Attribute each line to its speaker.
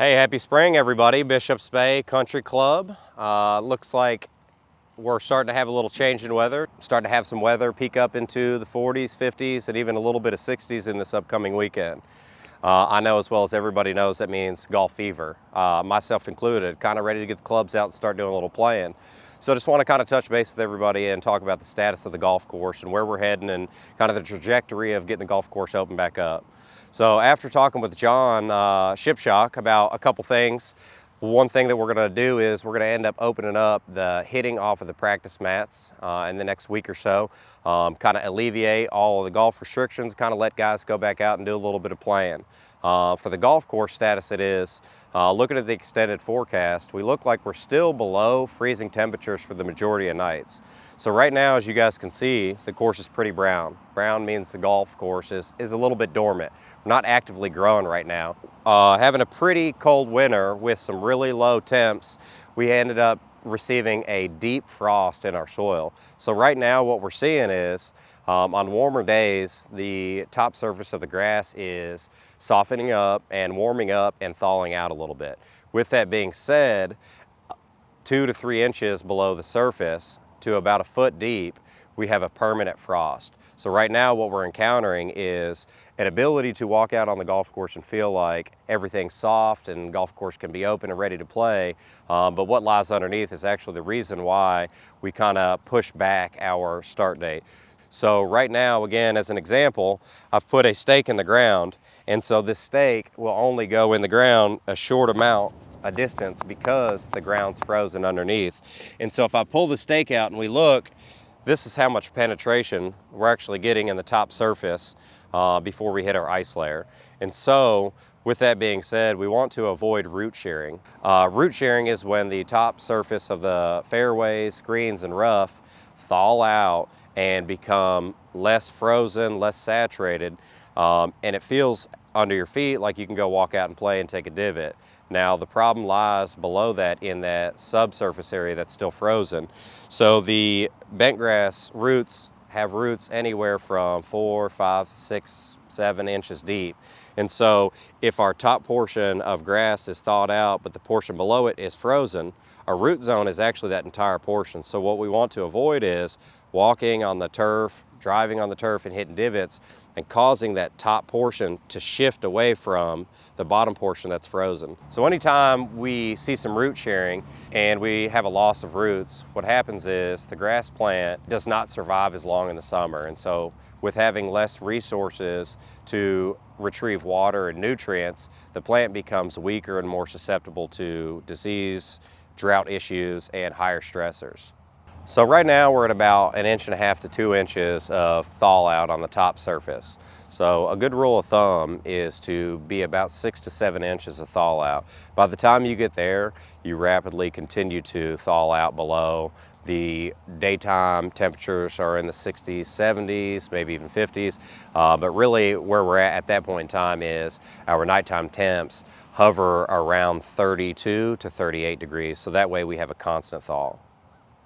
Speaker 1: Hey, happy spring everybody. Bishop's Bay Country Club. Looks like we're starting to have a little change in weather. Starting to have some weather peak up into the 40s, 50s, and even a little bit of 60s in this upcoming weekend. I know as well as everybody knows that means golf fever, myself included, kind of ready to get the clubs out and start doing a little playing. So I just want to kind of touch base with everybody and talk about the status of the golf course and where we're heading and kind of the trajectory of getting the golf course open back up. So after talking with John Shipshock about a couple things, one thing that we're going to do is we're going to end up opening up the hitting off of the practice mats in the next week or so, kind of alleviate all of the golf restrictions, kind of let guys go back out and do a little bit of playing. For the golf course status, it is, looking at the extended forecast, we look like we're still below freezing temperatures for the majority of nights. So right now, as you guys can see, the course is pretty brown. Brown means the golf course is a little bit dormant. We're not actively growing right now. Having a pretty cold winter with some really low temps, we ended up receiving a deep frost in our soil. So right now what we're seeing is, on warmer days, the top surface of the grass is softening up and warming up and thawing out a little bit. With that being said, 2 to 3 inches below the surface to about a foot deep, we have a permanent frost. So right now what we're encountering is an ability to walk out on the golf course and feel like everything's soft and the golf course can be open and ready to play. But what lies underneath is actually the reason why we kind of push back our start date. So right now, again, as an example, I've put a stake in the ground, and so this stake will only go in the ground a short amount, a distance, because the ground's frozen underneath. And so if I pull the stake out and we look, this is how much penetration we're actually getting in the top surface before we hit our ice layer. And so, with that being said, we want to avoid root shearing. Root shearing is when the top surface of the fairways, greens, and rough thaw out and become less frozen, less saturated, and it feels under your feet like you can go walk out and play and take a divot. Now the problem lies below that in that subsurface area that's still frozen. So the bent grass roots have roots anywhere from 4, 5, 6, 7 inches deep. And so if our top portion of grass is thawed out, but the portion below it is frozen, our root zone is actually that entire portion. So what we want to avoid is walking on the turf, driving on the turf and hitting divots and causing that top portion to shift away from the bottom portion that's frozen. So anytime we see some root shearing and we have a loss of roots, what happens is the grass plant does not survive as long in the summer. And so with having less resources to retrieve water and nutrients, the plant becomes weaker and more susceptible to disease, drought issues, and higher stressors. So right now we're at about 1.5 inches to 2 inches of thaw out on the top surface. So a good rule of thumb is to be about 6 to 7 inches of thaw out. By the time you get there, you rapidly continue to thaw out below. The daytime temperatures are in the 60s, 70s, maybe even 50s, but really where we're at that point in time is our nighttime temps hover around 32 to 38 degrees, so that way we have a constant thaw.